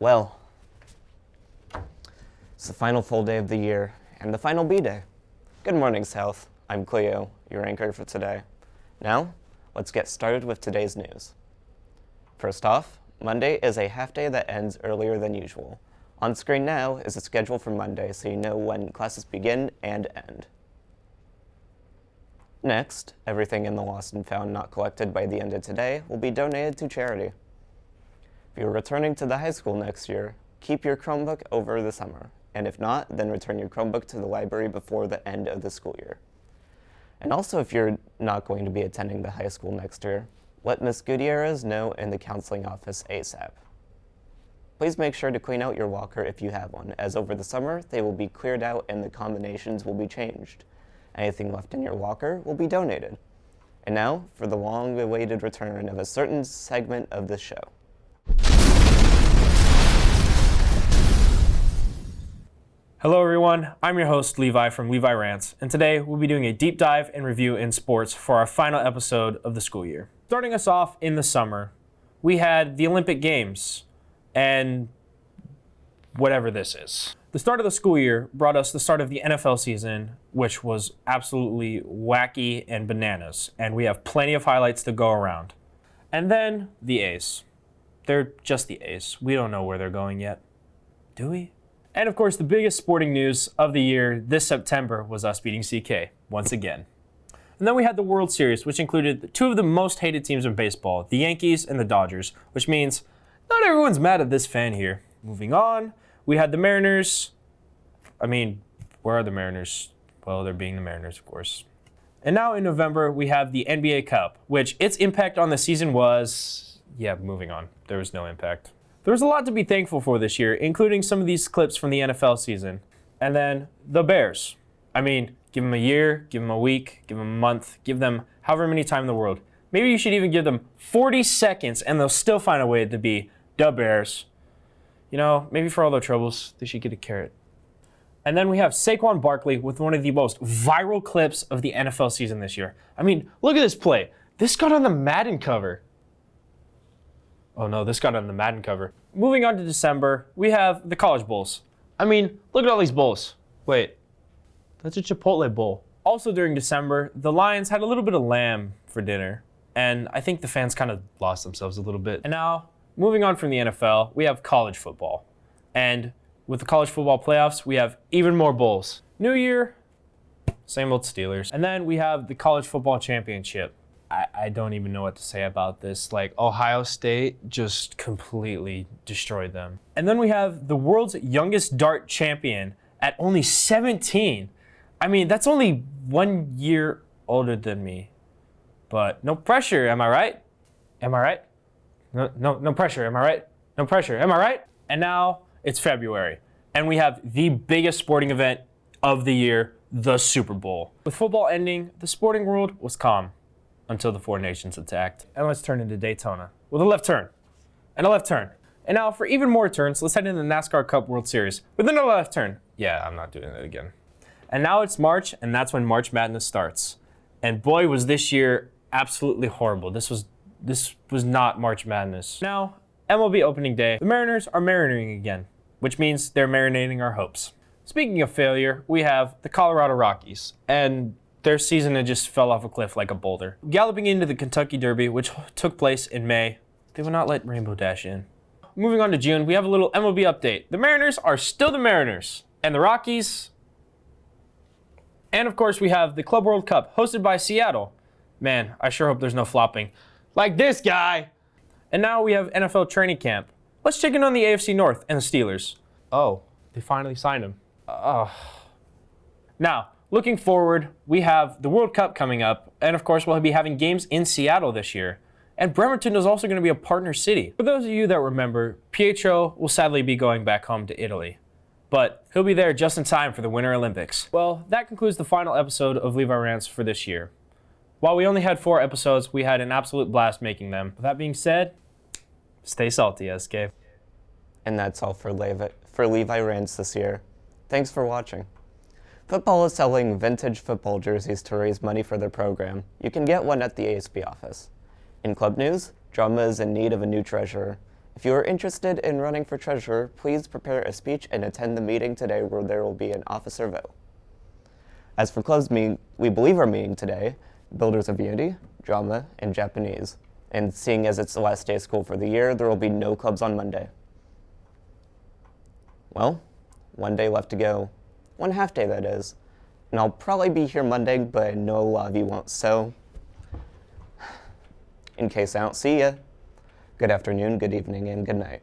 Well, it's the final full day of the year and the final B-Day. Good morning, South. I'm Cleo, your anchor for today. Now, let's get started with today's news. First off, Monday is a half day that ends earlier than usual. On screen now is the schedule for Monday so you know when classes begin and end. Next, everything in the lost and found not collected by the end of today will be donated to charity. If you're returning to the high school next year, keep your Chromebook over the summer, and if not, then return your Chromebook to the library before the end of the school year. And also, if you're not going to be attending the high school next year, let Ms. Gutierrez know in the counseling office ASAP. Please make sure to clean out your locker if you have one, as over the summer, they will be cleared out and the combinations will be changed. Anything left in your locker will be donated. And now, for the long-awaited return of a certain segment of this show. Hello everyone, I'm your host Levi from Levi Rants, and today we'll be doing a deep dive and review in sports for our final episode of the school year. Starting us off in the summer, we had the Olympic Games, and whatever this is. The start of the school year brought us the start of the NFL season, which was absolutely wacky and bananas, and we have plenty of highlights to go around. And then the A's. They're just the A's. We don't know where they're going yet. Do we? And of course, the biggest sporting news of the year this September was us beating CK once again. And then we had the World Series, which included two of the most hated teams in baseball, the Yankees and the Dodgers, which means not everyone's mad at this fan here. Moving on, we had the Mariners. Where are the Mariners? Well, they're being the Mariners, of course. And now in November, we have the NBA Cup, which its impact on the season was, moving on. There was no impact. There was a lot to be thankful for this year, including some of these clips from the NFL season. And then the Bears. Give them a year, give them a week, give them a month, give them however many time in the world. Maybe you should even give them 40 seconds and they'll still find a way to be the Bears. Maybe for all their troubles, they should get a carrot. And then we have Saquon Barkley with one of the most viral clips of the NFL season this year. Look at this play. This got on the Madden cover. Oh no, this got on the Madden cover. Moving on to December, we have the College Bowls. Look at all these bowls. Wait, that's a Chipotle bowl. Also during December, the Lions had a little bit of lamb for dinner, and I think the fans kind of lost themselves a little bit. And now, moving on from the NFL, we have college football. And with the college football playoffs, we have even more bowls. New year, same old Steelers. And then we have the college football championship. I don't even know what to say about this. Ohio State just completely destroyed them. And then we have the world's youngest dart champion at only 17. That's only 1 year older than me. But no pressure, am I right? Am I right? No pressure, am I right? No pressure, am I right? And now it's February, and we have the biggest sporting event of the year, the Super Bowl. With football ending, the sporting world was calm until the Four Nations attacked. And let's turn into Daytona with a left turn and a left turn. And now for even more turns, let's head into the NASCAR Cup World Series with another left turn. Yeah, I'm not doing that again. And now it's March, and that's when March Madness starts. And boy, was this year absolutely horrible. This was not March Madness. Now, MLB opening day, the Mariners are marinating again, which means they're marinating our hopes. Speaking of failure, we have the Colorado Rockies, and their season had just fell off a cliff like a boulder. Galloping into the Kentucky Derby, which took place in May, they would not let Rainbow Dash in. Moving on to June, we have a little MLB update. The Mariners are still the Mariners, and the Rockies. And of course, we have the Club World Cup, hosted by Seattle. Man, I sure hope there's no flopping. Like this guy! And now we have NFL training camp. Let's check in on the AFC North and the Steelers. Oh, they finally signed him. Now, looking forward, we have the World Cup coming up, and of course, we'll be having games in Seattle this year. And Bremerton is also going to be a partner city. For those of you that remember, Pietro will sadly be going back home to Italy. But he'll be there just in time for the Winter Olympics. Well, that concludes the final episode of Levi Rants for this year. While we only had 4 episodes, we had an absolute blast making them. With that being said, stay salty, SK. And that's all for Levi Rants this year. Thanks for watching. Football is selling vintage football jerseys to raise money for their program. You can get one at the ASB office. In club news, drama is in need of a new treasurer. If you are interested in running for treasurer, please prepare a speech and attend the meeting today where there will be an officer vote. As for clubs we believe are meeting today, Builders of Unity, Drama, and Japanese. And seeing as it's the last day of school for the year, there will be no clubs on Monday. Well, one day left to go. One half day, that is. And I'll probably be here Monday, but I know a lot of you won't, so in case I don't see ya, good afternoon, good evening, and good night.